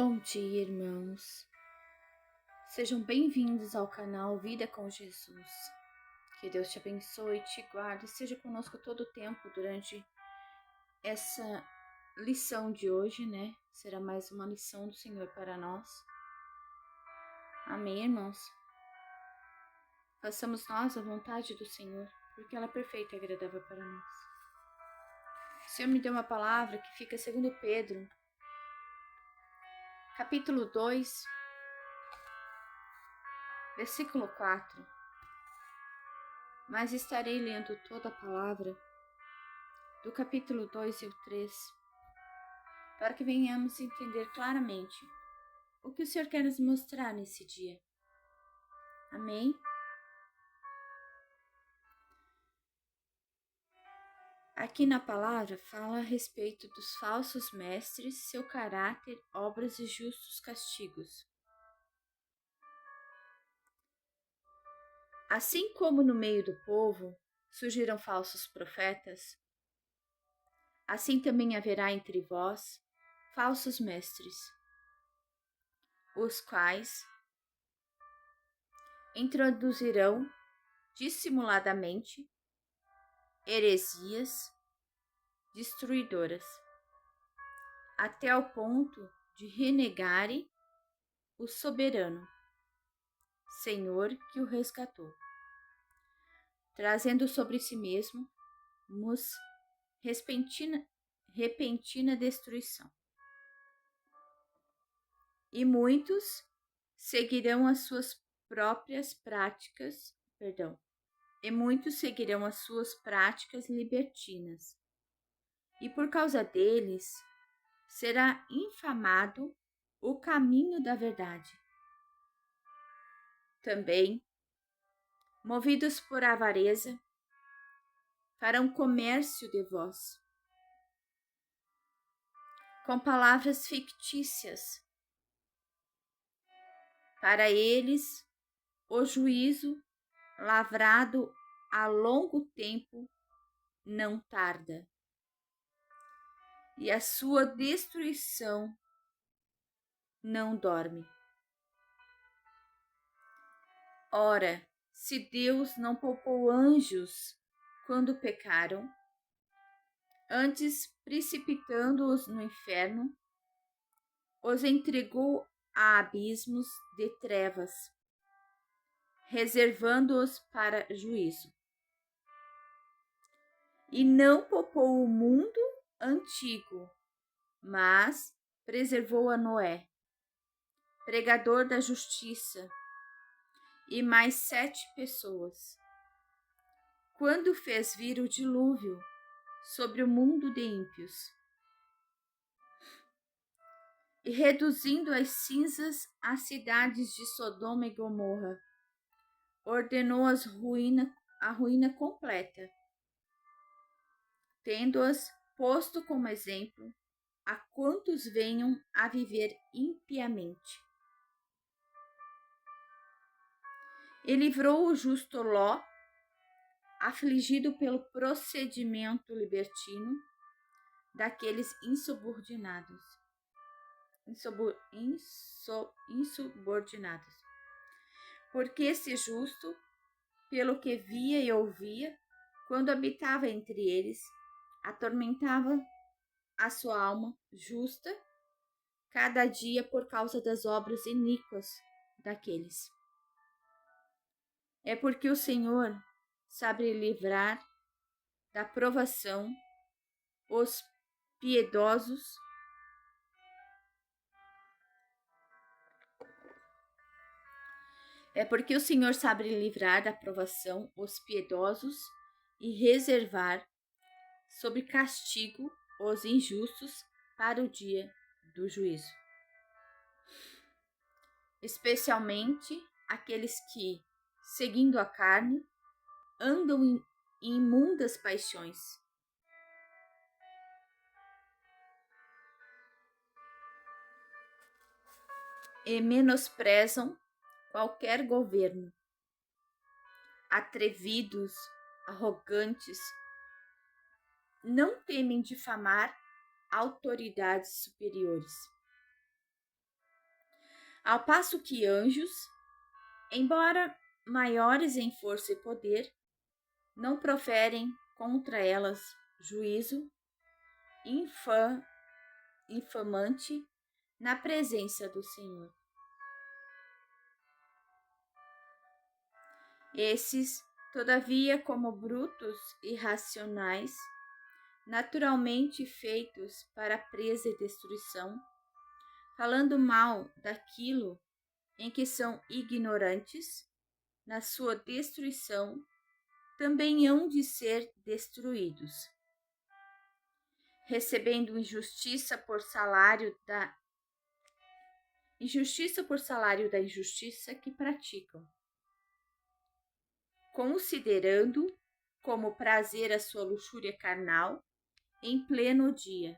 Bom dia, irmãos. Sejam bem-vindos ao canal Vida com Jesus. Que Deus te abençoe, te guarde, seja conosco todo o tempo durante essa lição de hoje, né? Será mais uma lição do Senhor para nós. Amém, irmãos? Façamos nós a vontade do Senhor, porque ela é perfeita e agradável para nós. O Senhor me deu uma palavra que fica segundo Pedro, capítulo 2, versículo 4. Mas estarei lendo toda a palavra do capítulo 2 e o 3, para que venhamos entender claramente o que o Senhor quer nos mostrar nesse dia. Amém? Aqui na palavra fala a respeito dos falsos mestres, seu caráter, obras e justos castigos. Assim como no meio do povo surgiram falsos profetas, assim também haverá entre vós falsos mestres, os quais introduzirão dissimuladamente heresias destruidoras, até ao ponto de renegarem o soberano Senhor que o resgatou, trazendo sobre si mesmos repentina destruição. E muitos seguirão as suas práticas libertinas. E por causa deles será infamado o caminho da verdade. Também, movidos por avareza, farão comércio de vós, com palavras fictícias. Para eles, o juízo, lavrado há longo tempo, não tarda, e a sua destruição não dorme. Ora, se Deus não poupou anjos quando pecaram, antes precipitando-os no inferno, os entregou a abismos de trevas, reservando-os para juízo. E não poupou o mundo antigo, mas preservou a Noé, pregador da justiça, e mais 7 pessoas, quando fez vir o dilúvio sobre o mundo de ímpios, e reduzindo às cinzas as cidades de Sodoma e Gomorra, ordenou a ruína completa, tendo-as posto como exemplo a quantos venham a viver impiamente. E livrou o justo Ló, afligido pelo procedimento libertino daqueles insubordinados. Porque esse justo, pelo que via e ouvia, quando habitava entre eles, atormentava a sua alma justa cada dia por causa das obras iníquas daqueles. É porque o Senhor sabe livrar da provação os piedosos e reservar sob castigo os injustos para o dia do juízo. Especialmente aqueles que, seguindo a carne, andam em imundas paixões, e menosprezam qualquer governo, atrevidos, arrogantes, não temem difamar autoridades superiores, Ao passo que anjos, embora maiores em força e poder, não proferem contra elas juízo infamante na presença do Senhor. Esses, todavia, como brutos irracionais, naturalmente feitos para presa e destruição, falando mal daquilo em que são ignorantes, na sua destruição, também hão de ser destruídos, recebendo injustiça por salário da injustiça que praticam, considerando como prazer a sua luxúria carnal em pleno dia,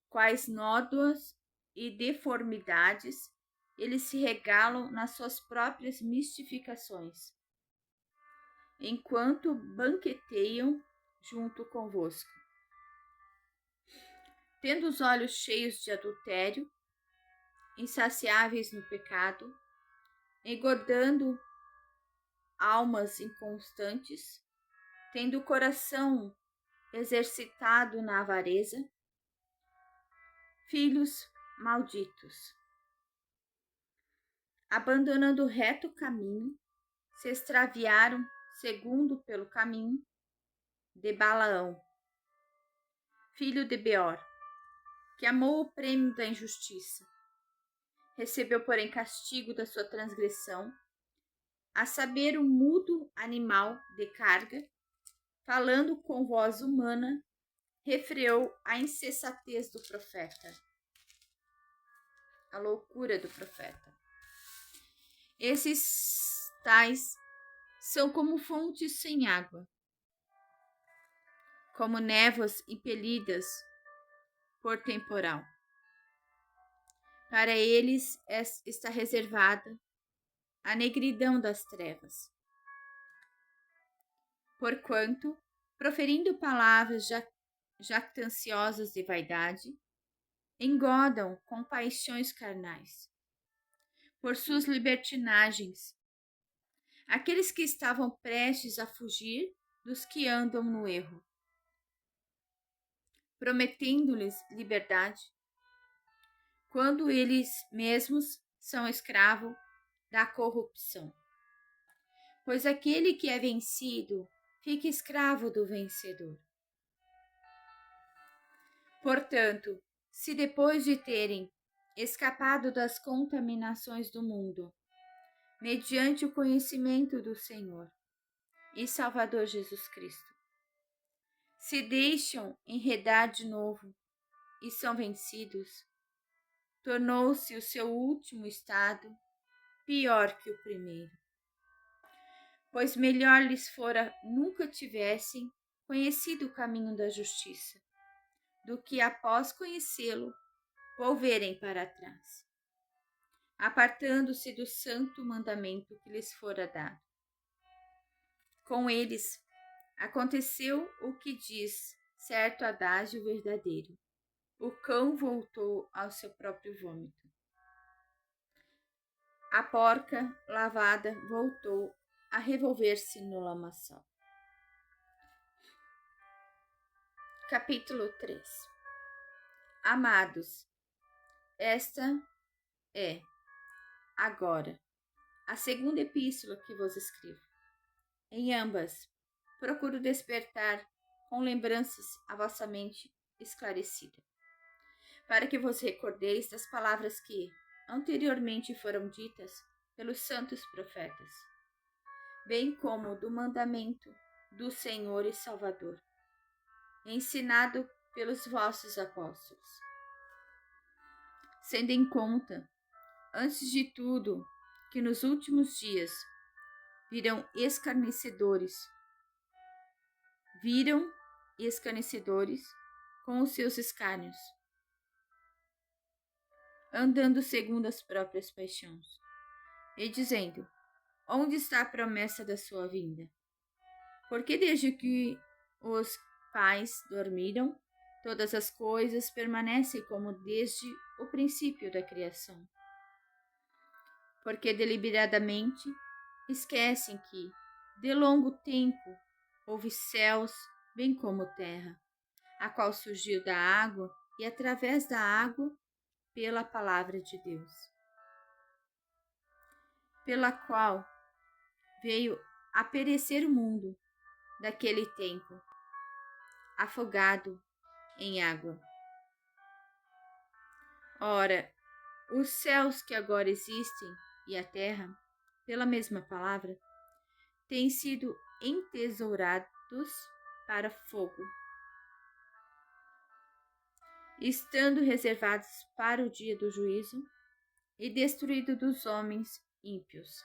quais nódoas e deformidades eles se regalam nas suas próprias mistificações, enquanto banqueteiam junto convosco. Tendo os olhos cheios de adultério, insaciáveis no pecado, engordando almas inconstantes, tendo o coração exercitado na avareza, filhos malditos, abandonando o reto caminho, se extraviaram segundo pelo caminho de Balaão, filho de Beor, que amou o prêmio da injustiça, recebeu, porém, castigo da sua transgressão, a saber, o mudo animal de carga, falando com voz humana, refreou a insensatez do profeta, a loucura do profeta. Esses tais são como fontes sem água, como névoas impelidas por temporal. Para eles está reservada a negridão das trevas. Porquanto, proferindo palavras jactanciosas de vaidade, engodam com paixões carnais. Por suas libertinagens, aqueles que estavam prestes a fugir dos que andam no erro, prometendo-lhes liberdade, quando eles mesmos são escravos da corrupção. Pois aquele que é vencido fica escravo do vencedor. Portanto, se depois de terem escapado das contaminações do mundo, mediante o conhecimento do Senhor e Salvador Jesus Cristo, se deixam enredar de novo e são vencidos, tornou-se o seu último estado pior que o primeiro. Pois melhor lhes fora nunca tivessem conhecido o caminho da justiça, do que após conhecê-lo, volverem para trás, apartando-se do santo mandamento que lhes fora dado. Com eles aconteceu o que diz certo adágio verdadeiro: o cão voltou ao seu próprio vômito. A porca lavada voltou a revolver-se no lamaçal. Capítulo 3. Amados, esta é, agora, a segunda epístola que vos escrevo. Em ambas, procuro despertar com lembranças a vossa mente esclarecida, para que vos recordeis das palavras que anteriormente foram ditas pelos santos profetas, bem como do mandamento do Senhor e Salvador, ensinado pelos vossos apóstolos. Sendo em conta, antes de tudo, que nos últimos dias viram escarnecedores com os seus escárnios, andando segundo as próprias paixões, e dizendo: onde está a promessa da sua vinda? Porque desde que os pais dormiram, todas as coisas permanecem como desde o princípio da criação. porque deliberadamente esquecem que, de longo tempo, houve céus bem como terra, a qual surgiu da água e através da água pela palavra de Deus, pela qual veio a perecer o mundo daquele tempo, afogado em água. Ora, os céus que agora existem e a terra, pela mesma palavra, têm sido entesourados para fogo, estando reservados para o dia do juízo e destruído dos homens ímpios.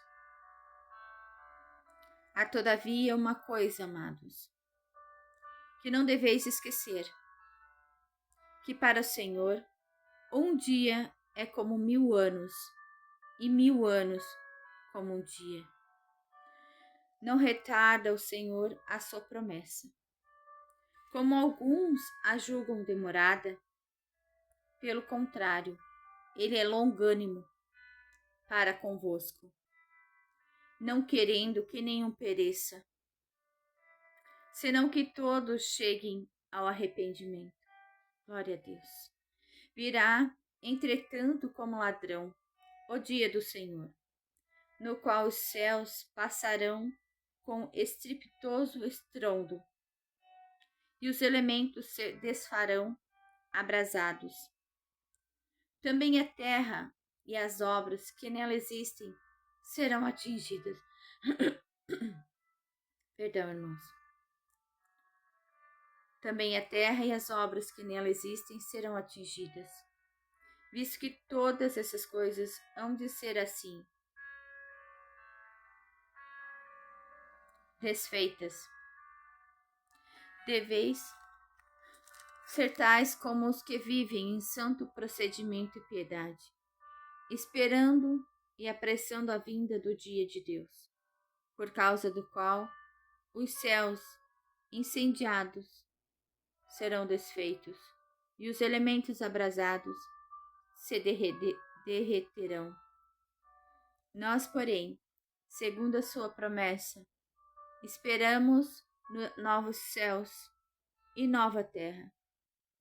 Há todavia uma coisa, amados, que não deveis esquecer, que para o Senhor um dia é como 1000 anos, e 1000 anos como um dia. Não retarda o Senhor a sua promessa, como alguns a julgam demorada. Pelo contrário, ele é longânimo para convosco, não querendo que nenhum pereça, senão que todos cheguem ao arrependimento. Glória a Deus. Virá, entretanto, como ladrão, o dia do Senhor, no qual os céus passarão com estrepitoso estrondo, e os elementos se desfarão abrasados. Também a terra e as obras que nela existem serão atingidas. Perdão, irmãos. Também a terra e as obras que nela existem serão atingidas, visto que todas essas coisas hão de ser assim, desfeitas. Deveis ser tais como os que vivem em santo procedimento e piedade, esperando e apressando a vinda do dia de Deus, por causa do qual os céus incendiados serão desfeitos, e os elementos abrasados se derreterão. Nós, porém, segundo a sua promessa, esperamos novos céus e nova terra,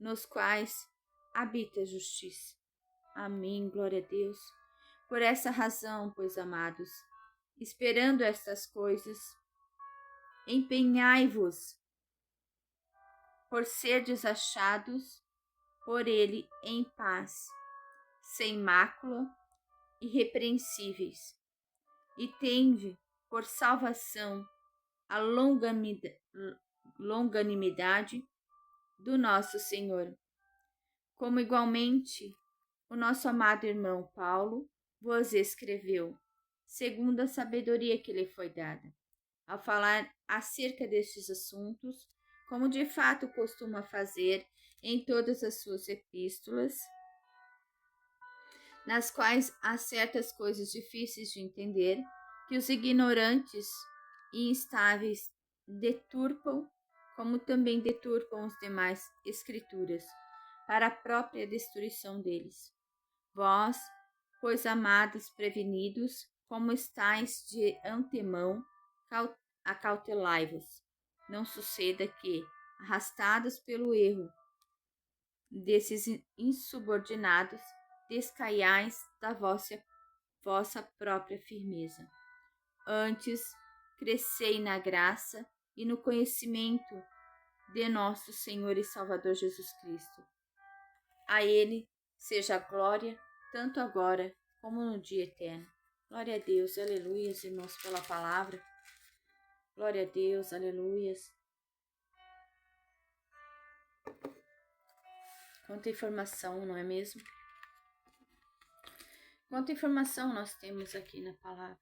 nos quais habita a justiça. Amém, glória a Deus. Por essa razão, pois, amados, esperando estas coisas, empenhai-vos por serdes achados por ele em paz, sem mácula, irrepreensíveis, e tende por salvação a longanimidade do nosso Senhor, como igualmente o nosso amado irmão Paulo vos escreveu, segundo a sabedoria que lhe foi dada, ao falar acerca destes assuntos, como de fato costuma fazer em todas as suas epístolas, nas quais há certas coisas difíceis de entender, que os ignorantes e instáveis deturpam, como também deturpam os demais escrituras, para a própria destruição deles. Vós, pois, amados, prevenidos, como estáis de antemão, acautelai-vos. Não suceda que, arrastados pelo erro desses insubordinados, descaiais da vossa própria firmeza. Antes, crescei na graça e no conhecimento de nosso Senhor e Salvador Jesus Cristo. A Ele seja a glória, tanto agora como no dia eterno. Glória a Deus, aleluia, irmãos, pela palavra. Glória a Deus, aleluia. Quanta informação, não é mesmo? Quanta informação nós temos aqui na palavra.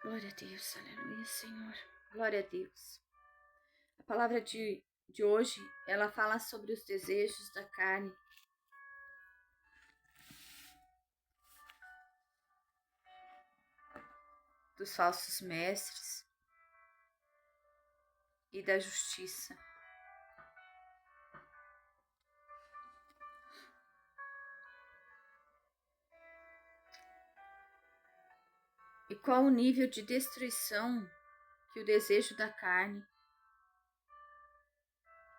Glória a Deus, aleluia, Senhor. Glória a Deus. A palavra de hoje, ela fala sobre os desejos da carne. Dos falsos mestres e da justiça. E qual o nível de destruição que o desejo da carne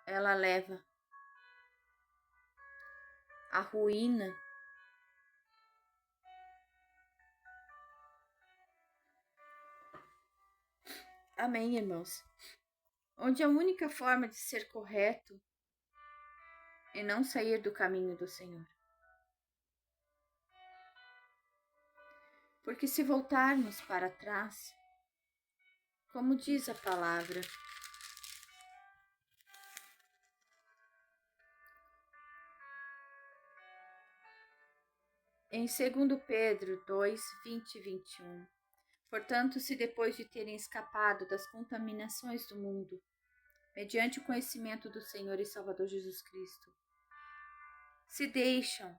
ela leva à ruína. Amém, irmãos? Onde a única forma de ser correto é não sair do caminho do Senhor. Porque se voltarmos para trás, como diz a palavra, em 2 Pedro 2, 20 e 21, portanto, se depois de terem escapado das contaminações do mundo, mediante o conhecimento do Senhor e Salvador Jesus Cristo, se deixam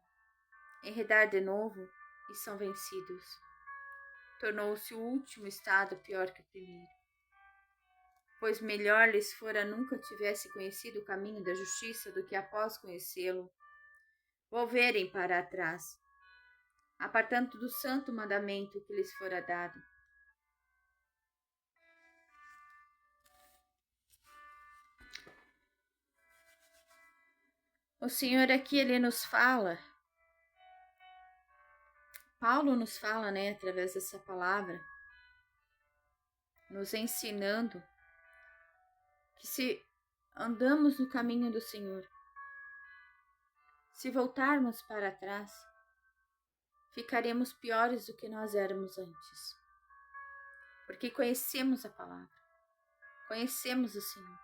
enredar de novo e são vencidos, tornou-se o último estado pior que o primeiro. Pois melhor lhes fora nunca tivesse conhecido o caminho da justiça do que após conhecê-lo, volverem para trás, apartando do santo mandamento que lhes fora dado. O Senhor aqui, Ele nos fala, Paulo nos fala, através dessa palavra, nos ensinando que se andamos no caminho do Senhor, se voltarmos para trás, ficaremos piores do que nós éramos antes. Porque conhecemos a palavra, conhecemos o Senhor.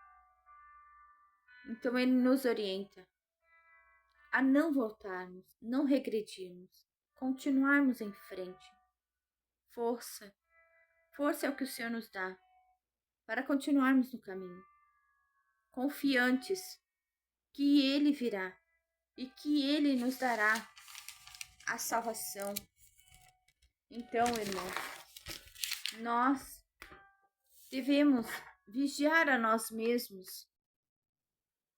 Então Ele nos orienta a não voltarmos, não regredirmos, continuarmos em frente. Força, força é o que o Senhor nos dá para continuarmos no caminho, confiantes que Ele virá e que Ele nos dará a salvação. Então, irmão, nós devemos vigiar a nós mesmos,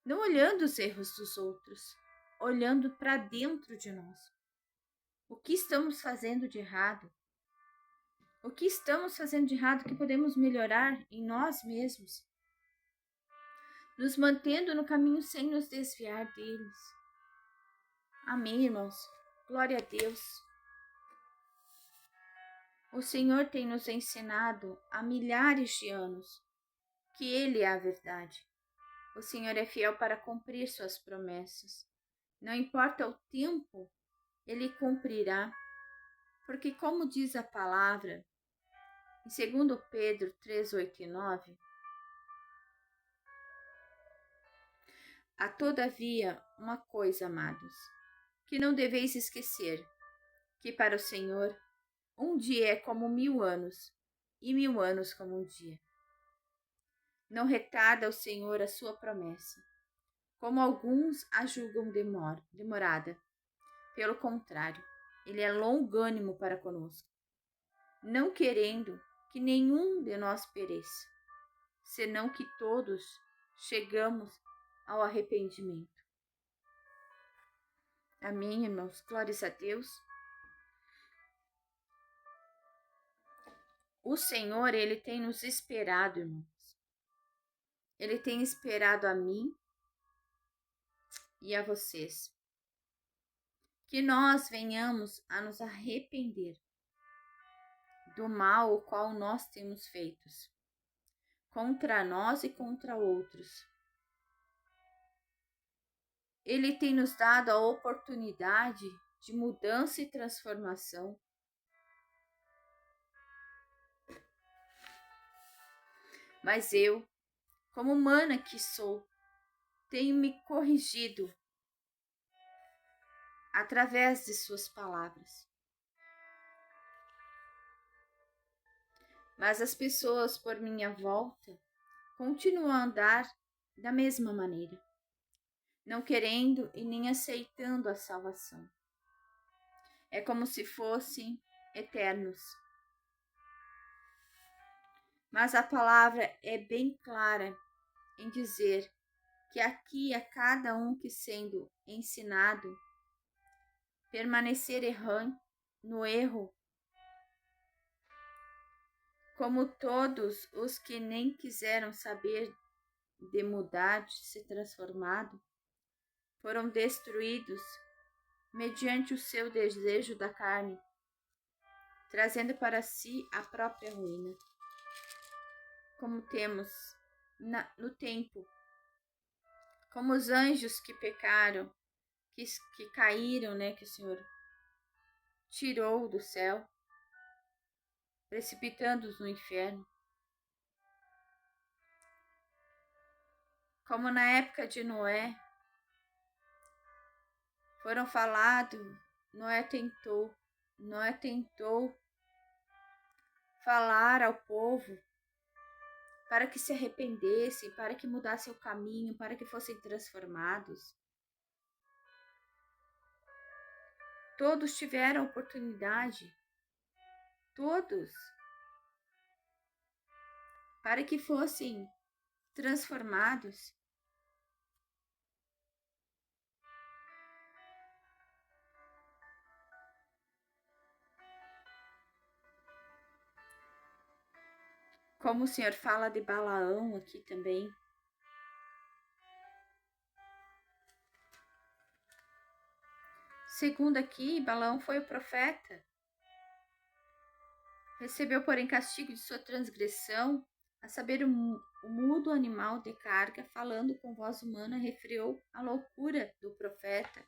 não olhando os erros dos outros, olhando para dentro de nós. O que estamos fazendo de errado? O que estamos fazendo de errado que podemos melhorar em nós mesmos? Nos mantendo no caminho sem nos desviar deles. Amém, irmãos? Glória a Deus. O Senhor tem nos ensinado há milhares de anos que Ele é a verdade. O Senhor é fiel para cumprir suas promessas. Não importa o tempo, Ele cumprirá. Porque como diz a palavra, em 2 Pedro 3, 8 e 9, há todavia uma coisa, amados, que não deveis esquecer, que para o Senhor um dia é como 1000 anos, e 1000 anos como um dia. Não retarda o Senhor a sua promessa, como alguns a julgam demorada. Pelo contrário, Ele é longânimo para conosco, não querendo que nenhum de nós pereça, senão que todos chegamos ao arrependimento. Amém, irmãos? Glórias a Deus. O Senhor, Ele tem nos esperado, irmãos. Ele tem esperado a mim e a vocês. Que nós venhamos a nos arrepender do mal o qual nós temos feito contra nós e contra outros. Ele tem nos dado a oportunidade de mudança e transformação. Mas eu, como humana que sou, tenho me corrigido através de suas palavras. Mas as pessoas por minha volta continuam a andar da mesma maneira, não querendo e nem aceitando a salvação. É como se fossem eternos. Mas a palavra é bem clara em dizer que aqui a cada um que sendo ensinado permanecer errante no erro, como todos os que nem quiseram saber de mudar, de se transformado, foram destruídos mediante o seu desejo da carne, trazendo para si a própria ruína. Como temos no tempo, como os anjos que pecaram, que caíram, né, que o Senhor tirou do céu, precipitando-os no inferno. Como na época de Noé, foram falados, Noé tentou falar ao povo para que se arrependessem, para que mudassem o caminho, para que fossem transformados. Todos tiveram oportunidade, todos, para que fossem transformados. Como o Senhor fala de Balaão aqui também. Segundo aqui, Balaão foi o profeta. Recebeu, porém, castigo de sua transgressão, a saber, o mudo animal de carga, falando com voz humana, refreou a loucura do profeta.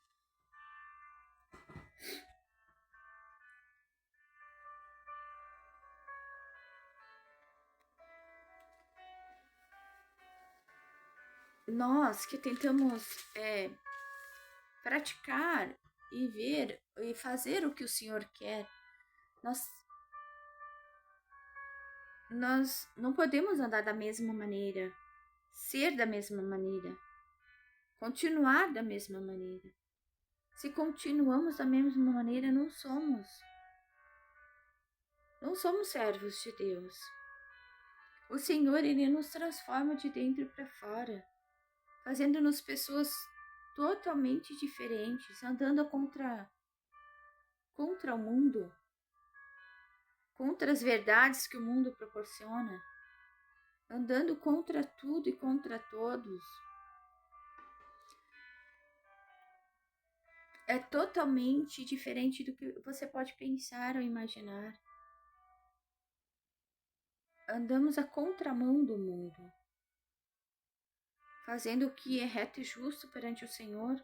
Nós que tentamos praticar e ver e fazer o que o Senhor quer, nós não podemos andar da mesma maneira, ser da mesma maneira, continuar da mesma maneira. Se continuamos da mesma maneira, não somos servos de Deus. O Senhor, Ele nos transforma de dentro para fora, fazendo-nos pessoas totalmente diferentes, andando contra o mundo, contra as verdades que o mundo proporciona, andando contra tudo e contra todos. É totalmente diferente do que você pode pensar ou imaginar. Andamos à contramão do mundo, fazendo o que é reto e justo perante o Senhor.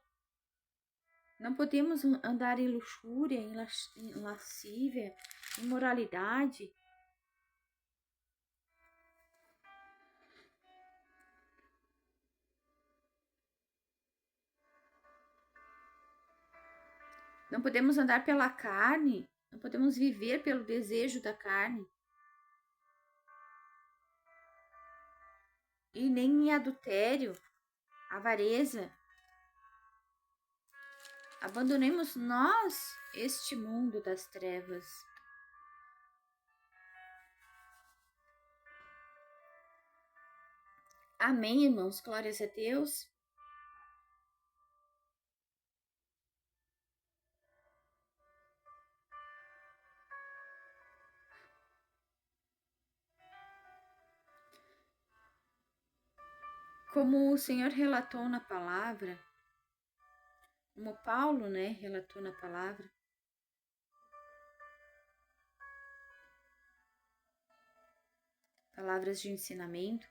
Não podemos andar em luxúria, em lascívia, em imoralidade. Não podemos andar pela carne, não podemos viver pelo desejo da carne. E nem em adultério, avareza. Abandonemos nós este mundo das trevas. Amém, irmãos? Glórias a Deus. Como o Senhor relatou na palavra, como Paulo, relatou na palavra, palavras de ensinamento.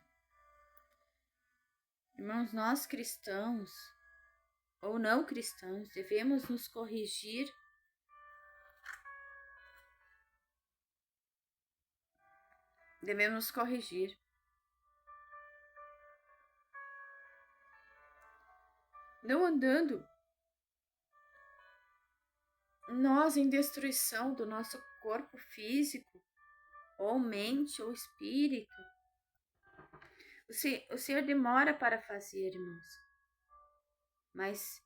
Irmãos, nós cristãos ou não cristãos devemos nos corrigir não andando nós em destruição do nosso corpo físico, ou mente, ou espírito. O Senhor demora para fazer, irmãos, mas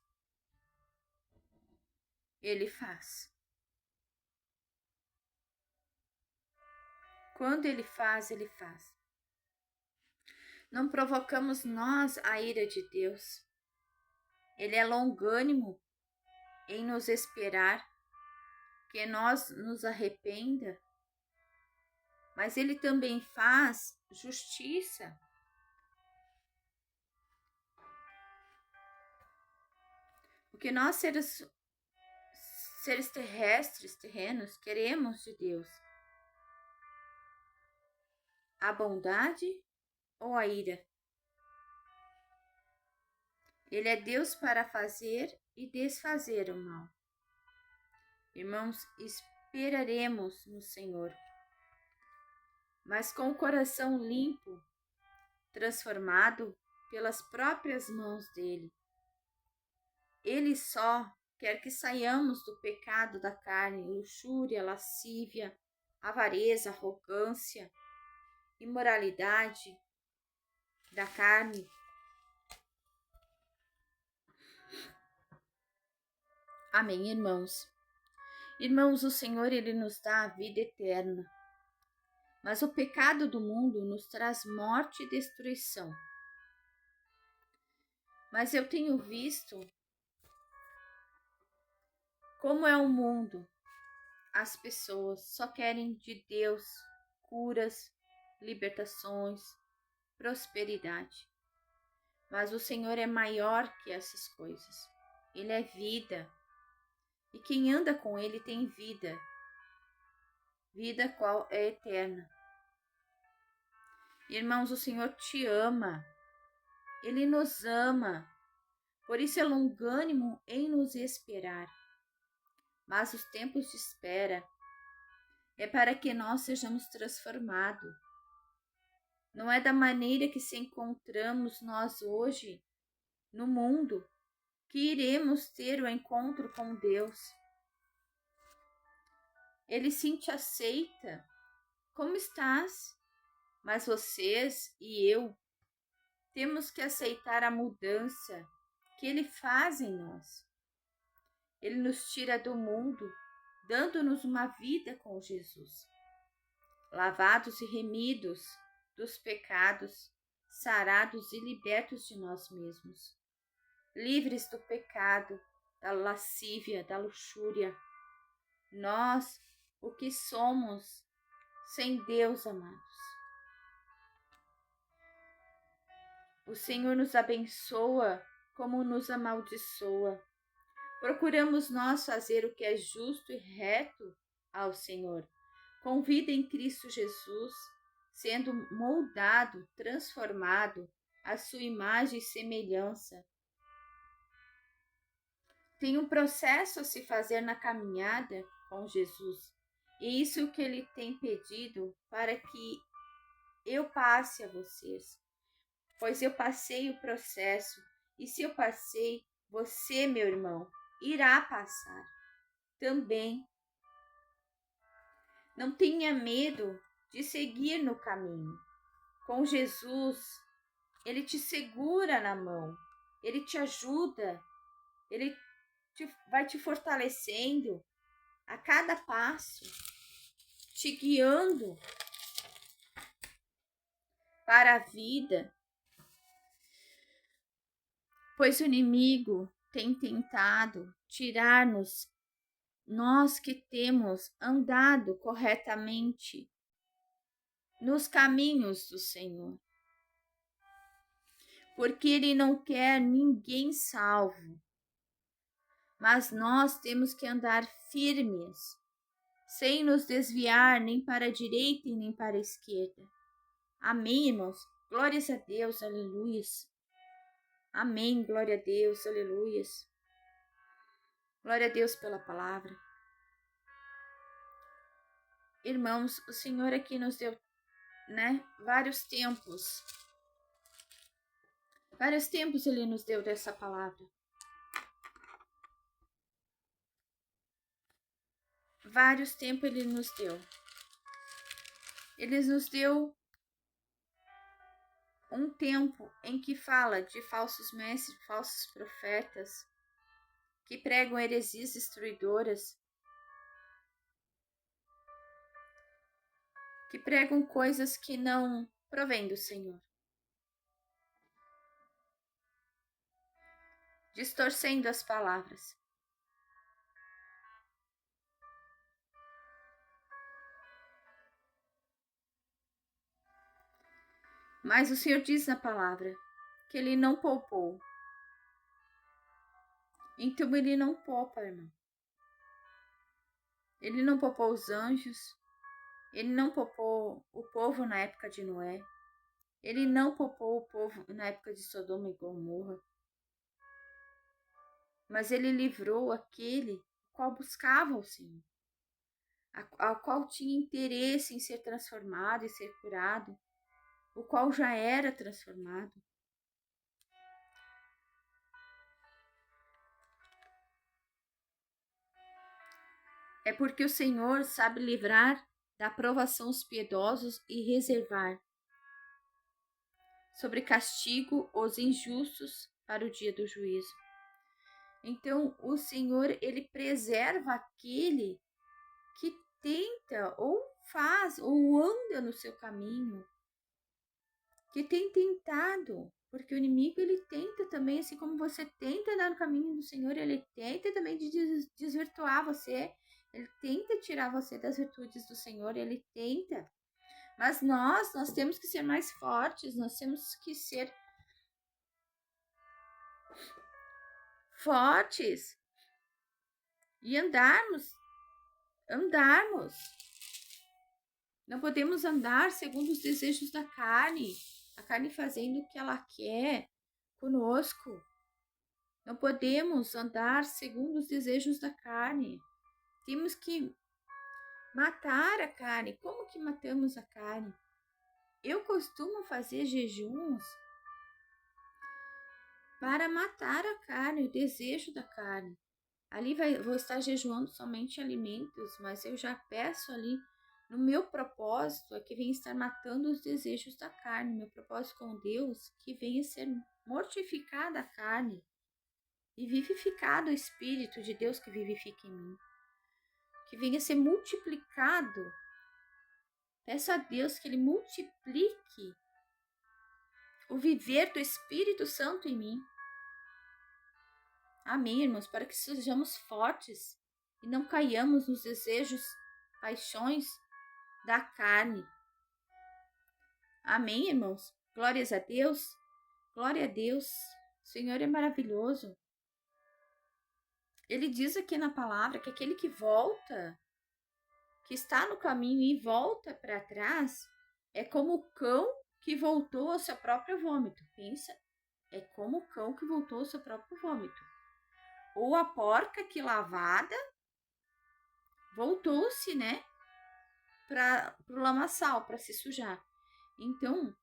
Ele faz. Quando Ele faz, Ele faz. Não provocamos nós a ira de Deus. Ele é longânimo em nos esperar, que nós nos arrependa mas ele também faz justiça. Porque nós, seres terrestres, terrenos, queremos de Deus a bondade ou a ira. Ele é Deus para fazer e desfazer o mal. Irmãos, esperaremos no Senhor, mas com o coração limpo, transformado pelas próprias mãos dele. Ele só quer que saiamos do pecado da carne, luxúria, lascívia, avareza, arrogância, imoralidade da carne. Amém, irmãos. Irmãos, o Senhor, Ele nos dá a vida eterna, mas o pecado do mundo nos traz morte e destruição. Mas eu tenho visto como é o mundo. As pessoas só querem de Deus curas, libertações, prosperidade. Mas o Senhor é maior que essas coisas. Ele é vida. E quem anda com Ele tem vida. Vida qual é eterna. Irmãos, o Senhor te ama. Ele nos ama. Por isso é longânimo em nos esperar. Mas os tempos de espera é para que nós sejamos transformados. Não é da maneira que se encontramos nós hoje no mundo que iremos ter o encontro com Deus. Ele sim te aceita. Como estás? Mas vocês e eu temos que aceitar a mudança que Ele faz em nós. Ele nos tira do mundo, dando-nos uma vida com Jesus. Lavados e remidos dos pecados, sarados e libertos de nós mesmos. Livres do pecado, da lascívia, da luxúria. Nós, o que somos sem Deus, amados. O Senhor nos abençoa como nos amaldiçoa. Procuramos nós fazer o que é justo e reto ao Senhor, com vida em Cristo Jesus, sendo moldado, transformado à sua imagem e semelhança. Tem um processo a se fazer na caminhada com Jesus, e isso é o que Ele tem pedido para que eu passe a vocês. Pois eu passei o processo, e se eu passei, você, meu irmão, irá passar também. Não tenha medo de seguir no caminho. Com Jesus, Ele te segura na mão, Ele te ajuda, Ele vai te fortalecendo a cada passo, te guiando para a vida. Pois o inimigo tem tentado tirar-nos, nós que temos andado corretamente nos caminhos do Senhor. Porque Ele não quer ninguém salvo, mas nós temos que andar firmes, sem nos desviar nem para a direita e nem para a esquerda. Amém, irmãos? Glórias a Deus, aleluias. Amém, glória a Deus, aleluias. Glória a Deus pela palavra. Irmãos, o Senhor aqui nos deu, vários tempos. Vários tempos Ele nos deu dessa palavra. Vários tempos Ele nos deu. Ele nos deu um tempo em que fala de falsos mestres, falsos profetas, que pregam heresias destruidoras, que pregam coisas que não provêm do Senhor, distorcendo as palavras. Mas o Senhor diz na palavra que Ele não poupou. Então Ele não poupa, irmão. Ele não poupou os anjos. Ele não poupou o povo na época de Noé. Ele não poupou o povo na época de Sodoma e Gomorra. Mas Ele livrou aquele qual buscava o Senhor, a qual tinha interesse em ser transformado e ser curado, o qual já era transformado. É porque o Senhor sabe livrar da aprovação os piedosos e reservar sobre castigo os injustos para o dia do juízo. Então, o Senhor, Ele preserva aquele que tenta ou faz ou anda no seu caminho, que tem tentado, porque o inimigo ele tenta também, assim como você tenta andar no caminho do Senhor, ele tenta também desvirtuar você, ele tenta tirar você das virtudes do Senhor, ele tenta. Mas nós temos que ser mais fortes, nós temos que ser fortes e andarmos. Não podemos andar segundo os desejos da carne, a carne fazendo o que ela quer conosco. Não podemos andar segundo os desejos da carne. Temos que matar a carne. Como que matamos a carne? Eu costumo fazer jejuns para matar a carne, o desejo da carne. Ali vou estar jejuando somente alimentos, mas eu já peço ali, no meu propósito, é que venha estar matando os desejos da carne. Meu propósito com Deus, que venha ser mortificada a carne e vivificado o Espírito de Deus que vivifica em mim. Que venha ser multiplicado. Peço a Deus que Ele multiplique o viver do Espírito Santo em mim. Amém, irmãos, para que sejamos fortes e não caiamos nos desejos, paixões da carne. Amém, irmãos? Glórias a Deus. Glória a Deus. O Senhor é maravilhoso. Ele diz aqui na palavra que aquele que volta, que está no caminho e volta para trás, é como o cão que voltou ao seu próprio vômito. Pensa, é como o cão que voltou ao seu próprio vômito. Ou a porca que lavada voltou-se, né, para o lamaçal, para se sujar. Então,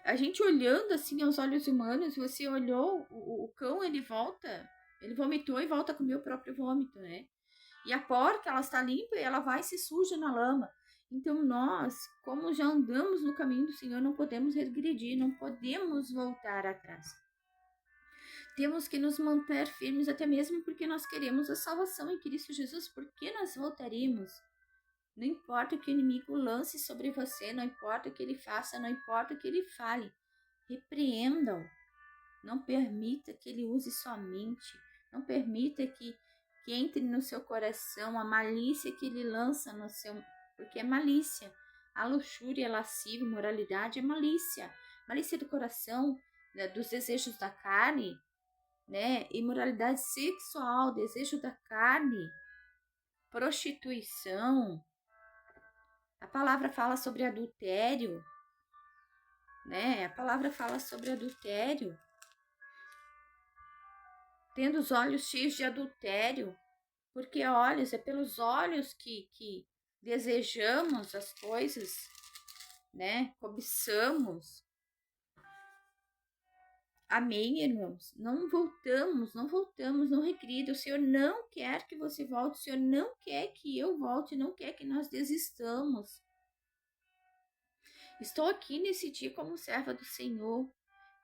a gente olhando assim aos olhos humanos, você olhou, o cão ele volta, ele vomitou e volta a comer o próprio vômito, né? E a porca, ela está limpa e ela vai e se suja na lama. Então nós, como já andamos no caminho do Senhor, não podemos regredir, não podemos voltar atrás. Temos que nos manter firmes, até mesmo porque nós queremos a salvação em Cristo Jesus. Por que nós voltaríamos? Não importa o que o inimigo lance sobre você, não importa o que ele faça, não importa o que ele fale. Repreenda-o. Não permita que ele use sua mente. Não permita que entre no seu coração a malícia que ele lança no seu... Porque é malícia. A luxúria, a lascívia, a imoralidade é malícia. Malícia do coração, né, dos desejos da carne, né? Imoralidade sexual, desejo da carne, prostituição. A palavra fala sobre adultério, né? A palavra fala sobre adultério. Tendo os olhos cheios de adultério, porque olhos, é pelos olhos que desejamos as coisas, né? Cobiçamos. Amém, irmãos? Não voltamos, não regrida. O Senhor não quer que você volte, o Senhor não quer que eu volte, não quer que nós desistamos. Estou aqui nesse dia como serva do Senhor,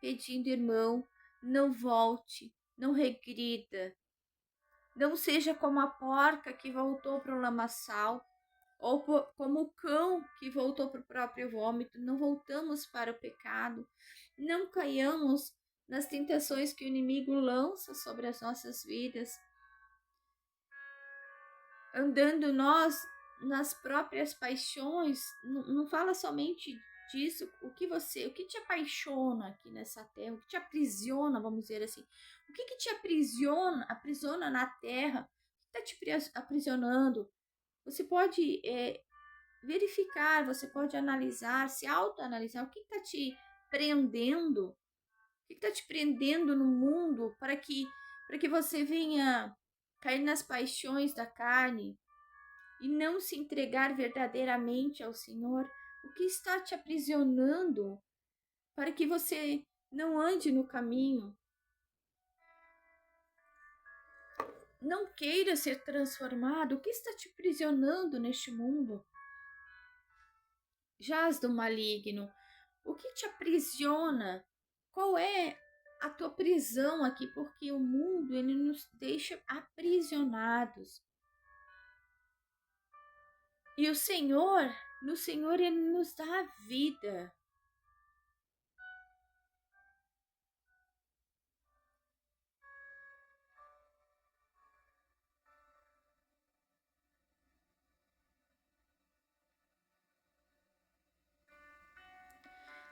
pedindo, irmão, não volte, não regrida. Não seja como a porca que voltou para o lamaçal, ou como o cão que voltou para o próprio vômito. Não voltamos para o pecado. Não caiamos nas tentações que o inimigo lança sobre as nossas vidas, andando nós nas próprias paixões. Não fala somente disso, o que te apaixona aqui nessa terra, o que te aprisiona, vamos dizer assim, o que te aprisiona na terra, o que está te aprisionando. Você pode verificar, você pode analisar, se autoanalisar, o que está te prendendo, o que está te prendendo no mundo para que você venha cair nas paixões da carne e não se entregar verdadeiramente ao Senhor. O que está te aprisionando para que você não ande no caminho? Não queira ser transformado. O que está te aprisionando neste mundo? Jaz do maligno. O que te aprisiona? Qual é a tua prisão aqui? Porque o mundo, ele nos deixa aprisionados. E o Senhor, no Senhor, ele nos dá a vida.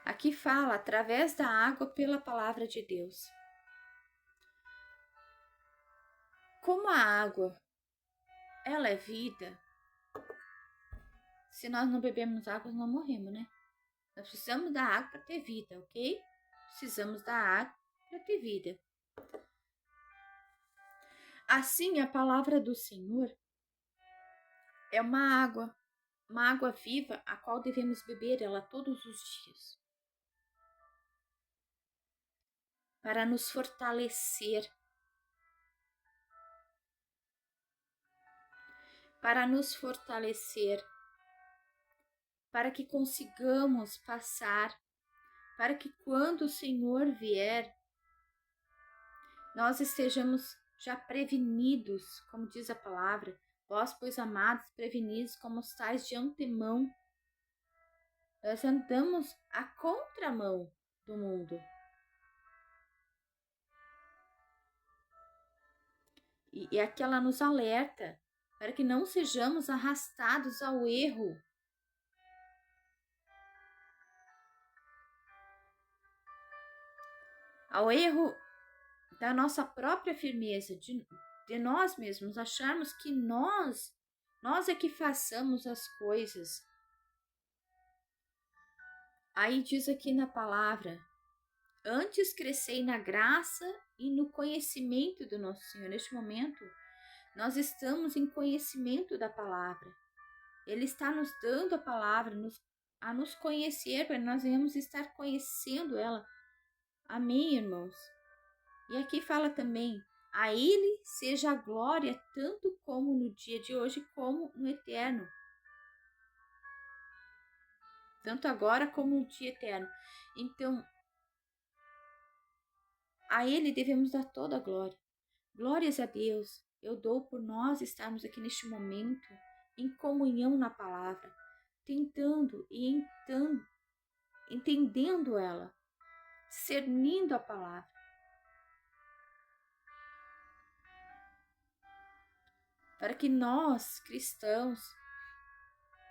Aqui fala através da água pela palavra de Deus. Como a água, ela é vida. Se nós não bebemos água, nós não morremos, né? Nós precisamos da água para ter vida, ok? Precisamos da água para ter vida. Assim, a palavra do Senhor é uma água viva, a qual devemos beber ela todos os dias, para nos fortalecer, para que consigamos passar, para que quando o Senhor vier, nós estejamos já prevenidos, como diz a palavra, vós, pois amados, prevenidos como estáis de antemão. Nós andamos à contramão do mundo. E aqui ela nos alerta para que não sejamos arrastados ao erro. Ao erro da nossa própria firmeza, de nós mesmos, acharmos que nós é que façamos as coisas. Aí diz aqui na palavra, antes crescei na graça e no conhecimento do nosso Senhor. Neste momento, nós estamos em conhecimento da palavra. Ele está nos dando a palavra, a nos conhecer, para nós venhamos estar conhecendo ela. Amém, irmãos? E aqui fala também, a Ele seja a glória, tanto como no dia de hoje, como no eterno. Tanto agora como no dia eterno. Então, a Ele devemos dar toda a glória. Glórias a Deus. Eu dou por nós estarmos aqui neste momento, em comunhão na palavra, tentando e entendendo ela, discernindo a palavra. Para que nós, cristãos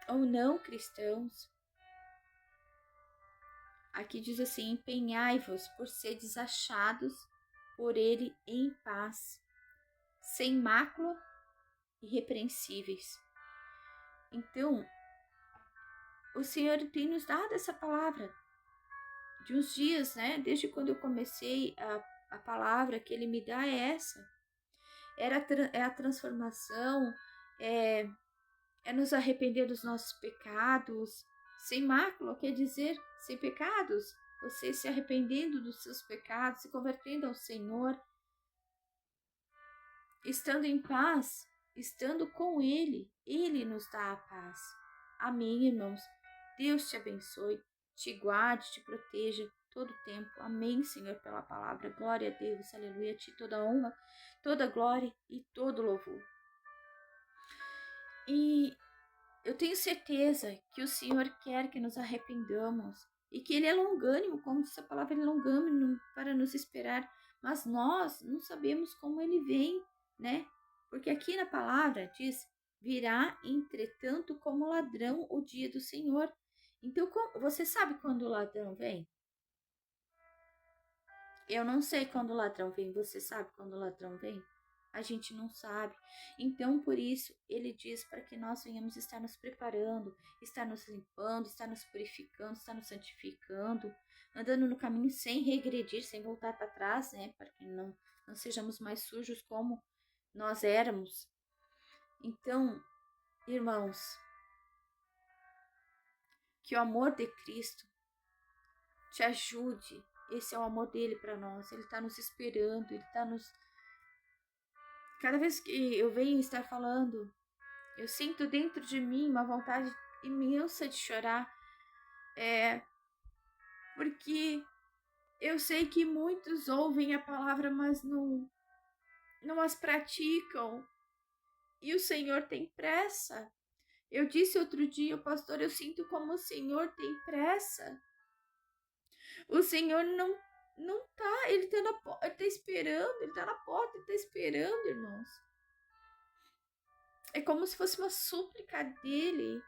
ou não cristãos, aqui diz assim, empenhai-vos por seres achados por ele em paz, sem mácula, irrepreensíveis. Então, o Senhor tem nos dado essa palavra de uns dias, né? Desde quando eu comecei, a palavra que ele me dá é essa. É a transformação, é nos arrepender dos nossos pecados, sem mácula, quer dizer, sem pecados. Você se arrependendo dos seus pecados, se convertendo ao Senhor, estando em paz, estando com Ele. Ele nos dá a paz. Amém, irmãos? Deus te abençoe, te guarde, te proteja todo o tempo. Amém, Senhor, pela palavra. Glória a Deus, aleluia. A ti toda honra, toda glória e todo louvor. E eu tenho certeza que o Senhor quer que nos arrependamos e que Ele é longânimo, como diz a palavra, Ele é longânimo para nos esperar. Mas nós não sabemos como Ele vem, né? Porque aqui na palavra diz, virá entretanto como ladrão o dia do Senhor. Então, você sabe quando o ladrão vem? Eu não sei quando o ladrão vem. Você sabe quando o ladrão vem? A gente não sabe. Então, por isso, ele diz para que nós venhamos estar nos preparando, estar nos limpando, estar nos purificando, estar nos santificando, andando no caminho sem regredir, sem voltar para trás, né? Para que não sejamos mais sujos como nós éramos. Então, irmãos, que o amor de Cristo te ajude. Esse é o amor dele para nós. Ele está nos esperando, ele está nos. Cada vez que eu venho estar falando, eu sinto dentro de mim uma vontade imensa de chorar. Porque eu sei que muitos ouvem a palavra, mas não as praticam. E o Senhor tem pressa. Eu disse outro dia, pastor, eu sinto como o Senhor tem pressa. O Senhor não tá, ele tá na porta, ele tá esperando, ele tá na porta, ele tá esperando, irmãos. É como se fosse uma súplica dele.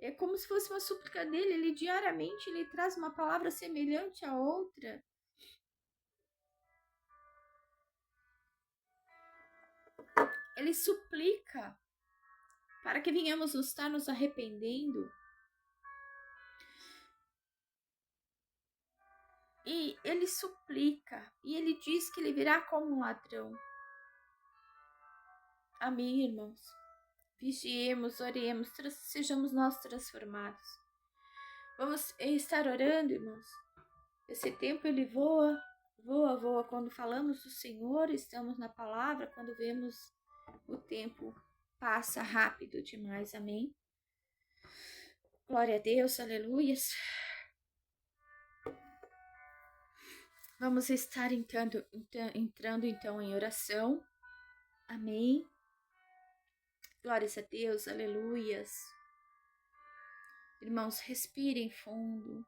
É como se fosse uma súplica dele. Ele diariamente ele traz uma palavra semelhante à outra. Ele suplica para que venhamos estar nos arrependendo. E ele suplica. E ele diz que ele virá como um ladrão. Amém, irmãos? Vigiemos, oremos, sejamos nós transformados. Vamos estar orando, irmãos. Esse tempo ele voa. Quando falamos do Senhor, estamos na palavra. Quando vemos, o tempo passa rápido demais. Amém? Glória a Deus, aleluias. Vamos estar entrando então em oração. Amém? Glórias a Deus, aleluias. Irmãos, respirem fundo.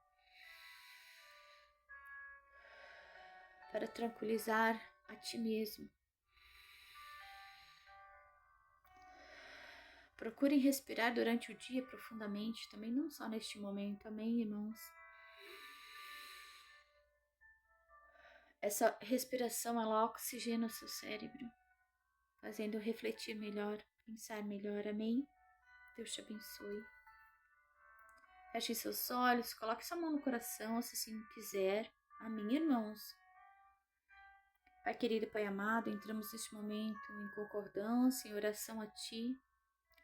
Para tranquilizar a ti mesmo. Procurem respirar durante o dia profundamente, também não só neste momento. Amém, irmãos? Essa respiração, ela oxigena o seu cérebro, fazendo refletir melhor, pensar melhor. Amém? Deus te abençoe. Feche seus olhos, coloque sua mão no coração, se assim quiser. Amém, irmãos? Pai querido, Pai amado, entramos neste momento em concordância, em oração a Ti,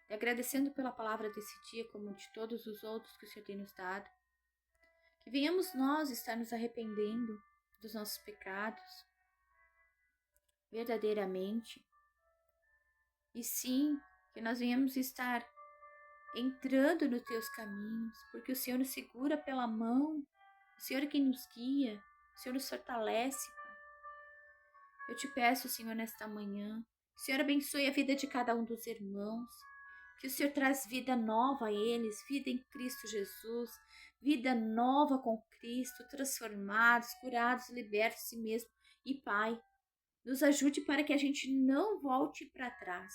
e agradecendo pela palavra desse dia, como de todos os outros que o Senhor tem nos dado. Que venhamos nós estar nos arrependendo dos nossos pecados, verdadeiramente. E sim, que nós venhamos estar entrando nos Teus caminhos, porque o Senhor nos segura pela mão, o Senhor é quem nos guia, o Senhor nos fortalece, Pai. Eu te peço, Senhor, nesta manhã, o Senhor abençoe a vida de cada um dos irmãos, que o Senhor traz vida nova a eles, vida em Cristo Jesus, vida nova com Cristo, transformados, curados, libertos de si mesmo. E Pai, nos ajude para que a gente não volte para trás,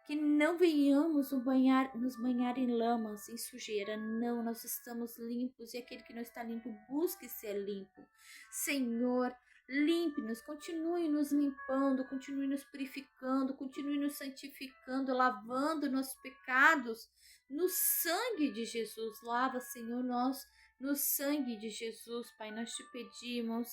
que não venhamos nos banhar em lamas, em sujeira. Não, nós estamos limpos e aquele que não está limpo, busque ser limpo. Senhor, limpe-nos, continue nos limpando, continue nos purificando, continue nos santificando, lavando nossos pecados no sangue de Jesus. Lava, Senhor, nós no sangue de Jesus, Pai, nós te pedimos.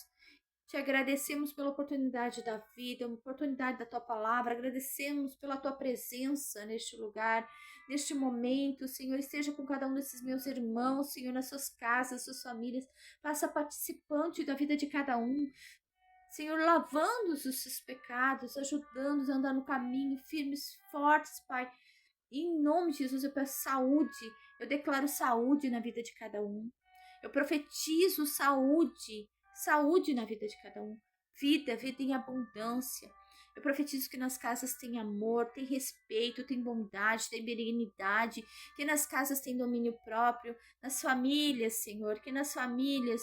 Te agradecemos pela oportunidade da vida, a oportunidade da Tua palavra, agradecemos pela Tua presença neste lugar, neste momento. Senhor, esteja com cada um desses meus irmãos, Senhor, nas suas casas, suas famílias, faça participante da vida de cada um. Senhor, lavando-os os seus pecados, ajudando-os a andar no caminho, firmes, fortes, Pai. E em nome de Jesus eu peço saúde, eu declaro saúde na vida de cada um. Eu profetizo saúde na vida de cada um. Vida em abundância. Eu profetizo que nas casas tem amor, tem respeito, tem bondade, tem benignidade, que nas casas tem domínio próprio, nas famílias, Senhor, que nas famílias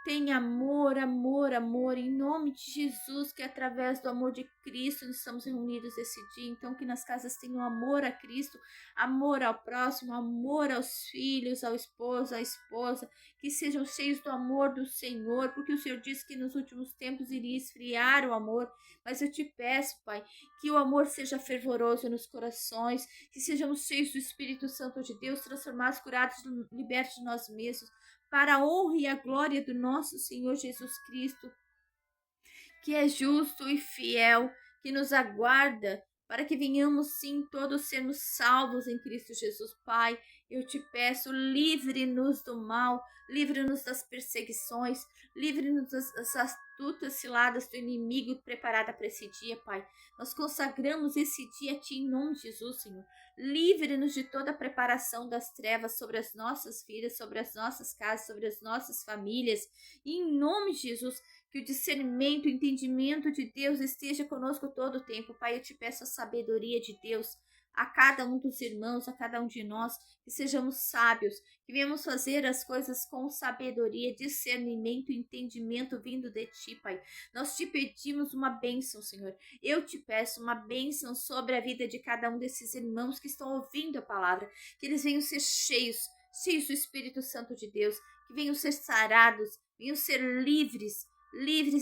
tem amor, amor, amor, em nome de Jesus, que através do amor de Cristo nós estamos reunidos esse dia. Então, que nas casas tenham amor a Cristo, amor ao próximo, amor aos filhos, ao esposo, à esposa, que sejam cheios do amor do Senhor, porque o Senhor disse que nos últimos tempos iria esfriar o amor. Mas eu te peço, Pai, que o amor seja fervoroso nos corações, que sejamos cheios do Espírito Santo de Deus, transformados, curados, libertos de nós mesmos, para a honra e a glória do nosso Senhor Jesus Cristo, que é justo e fiel, que nos aguarda, para que venhamos sim todos sermos salvos em Cristo Jesus. Pai, eu te peço, livre-nos do mal, livre-nos das perseguições, livre-nos das astutas ciladas do inimigo preparada para esse dia, Pai. Nós consagramos esse dia a Ti em nome de Jesus, Senhor. Livre-nos de toda a preparação das trevas sobre as nossas vidas, sobre as nossas casas, sobre as nossas famílias. E em nome de Jesus, que o discernimento, o entendimento de Deus esteja conosco todo o tempo. Pai, eu te peço a sabedoria de Deus a cada um dos irmãos, a cada um de nós, que sejamos sábios, que venhamos fazer as coisas com sabedoria, discernimento, entendimento vindo de Ti, Pai. Nós te pedimos uma bênção, Senhor. Eu te peço uma bênção sobre a vida de cada um desses irmãos que estão ouvindo a palavra, que eles venham ser cheios do Espírito Santo de Deus, que venham ser sarados, venham ser livres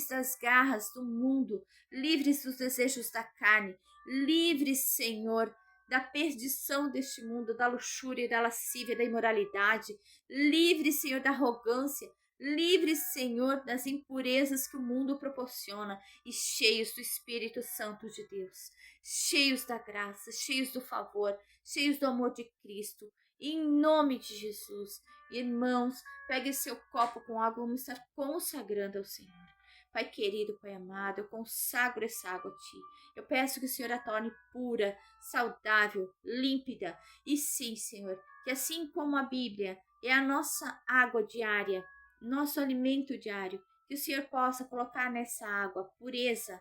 das garras do mundo, livres dos desejos da carne, livres, Senhor, da perdição deste mundo, da luxúria, da lascívia, da imoralidade, livres, Senhor, da arrogância, livres, Senhor, das impurezas que o mundo proporciona e cheios do Espírito Santo de Deus, cheios da graça, cheios do favor, cheios do amor de Cristo, em nome de Jesus. Irmãos, pegue seu copo com água, vamos estar consagrando ao Senhor. Pai querido, Pai amado, eu consagro essa água a Ti. Eu peço que o Senhor a torne pura, saudável, límpida. E sim, Senhor, que assim como a Bíblia é a nossa água diária, nosso alimento diário, que o Senhor possa colocar nessa água a pureza,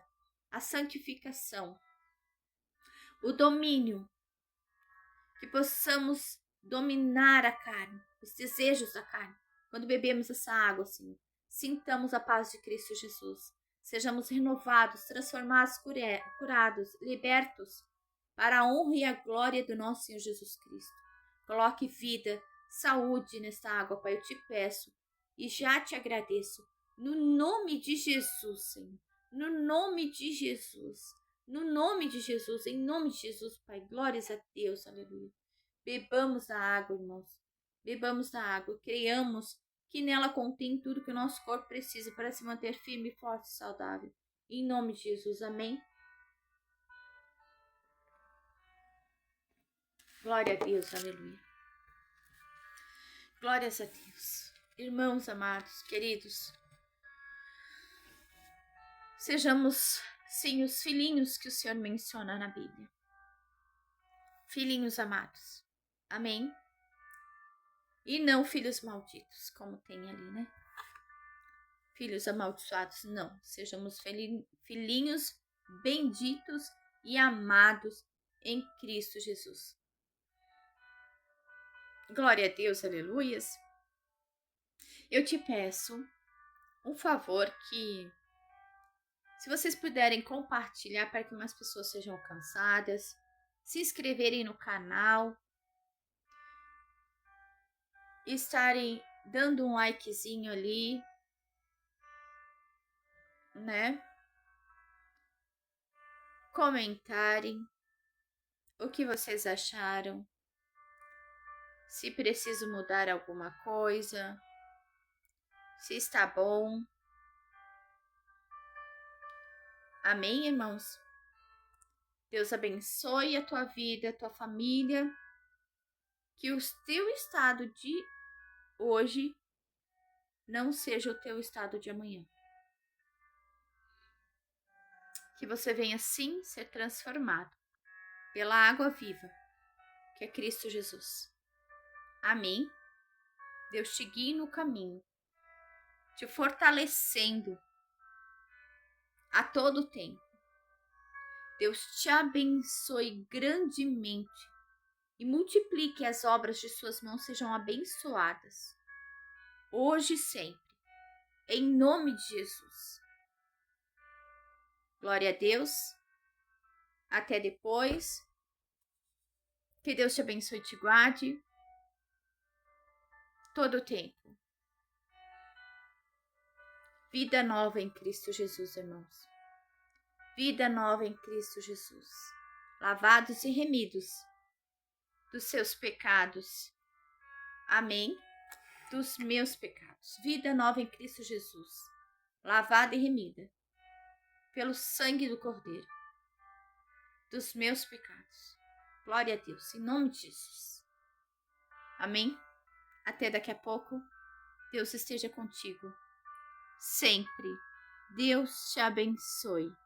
a santificação, o domínio, que possamos dominar a carne, os desejos da carne. Quando bebemos essa água, Senhor, sintamos a paz de Cristo Jesus. Sejamos renovados, transformados, curados, libertos para a honra e a glória do nosso Senhor Jesus Cristo. Coloque vida, saúde nesta água, Pai, eu te peço e já te agradeço. No nome de Jesus, Senhor. No nome de Jesus. No nome de Jesus, em nome de Jesus, Pai. Glórias a Deus, aleluia. Bebamos da água, irmãos. Bebamos da água. Creiamos que nela contém tudo que o nosso corpo precisa para se manter firme, forte e saudável. Em nome de Jesus, amém. Glória a Deus, aleluia. Glórias a Deus. Irmãos amados, queridos, sejamos, sim, os filhinhos que o Senhor menciona na Bíblia. Filhinhos amados. Amém? E não filhos malditos, como tem ali, né? Filhos amaldiçoados, não. Sejamos filhinhos benditos e amados em Cristo Jesus. Glória a Deus, aleluias. Eu te peço um favor que, se vocês puderem compartilhar para que mais pessoas sejam alcançadas, se inscreverem no canal, estarem dando um likezinho ali, né? Comentarem o que vocês acharam, se preciso mudar alguma coisa, se está bom. Amém, irmãos? Deus abençoe a tua vida, a tua família, que o teu estado de hoje não seja o teu estado de amanhã. Que você venha sim ser transformado pela água viva, que é Cristo Jesus. Amém? Deus te guie no caminho, te fortalecendo a todo tempo. Deus te abençoe grandemente e multiplique as obras de suas mãos sejam abençoadas, hoje e sempre. em nome de Jesus. Glória a Deus. Até depois. Que Deus te abençoe e te guarde todo o tempo. Vida nova em Cristo Jesus, irmãos. Vida nova em Cristo Jesus. Lavados e remidos dos seus pecados. Amém? Dos meus pecados. Vida nova em Cristo Jesus. Lavada e remida pelo sangue do Cordeiro. Dos meus pecados. Glória a Deus. Em nome de Jesus. Amém? Até daqui a pouco. Deus esteja contigo. Sempre. Deus te abençoe.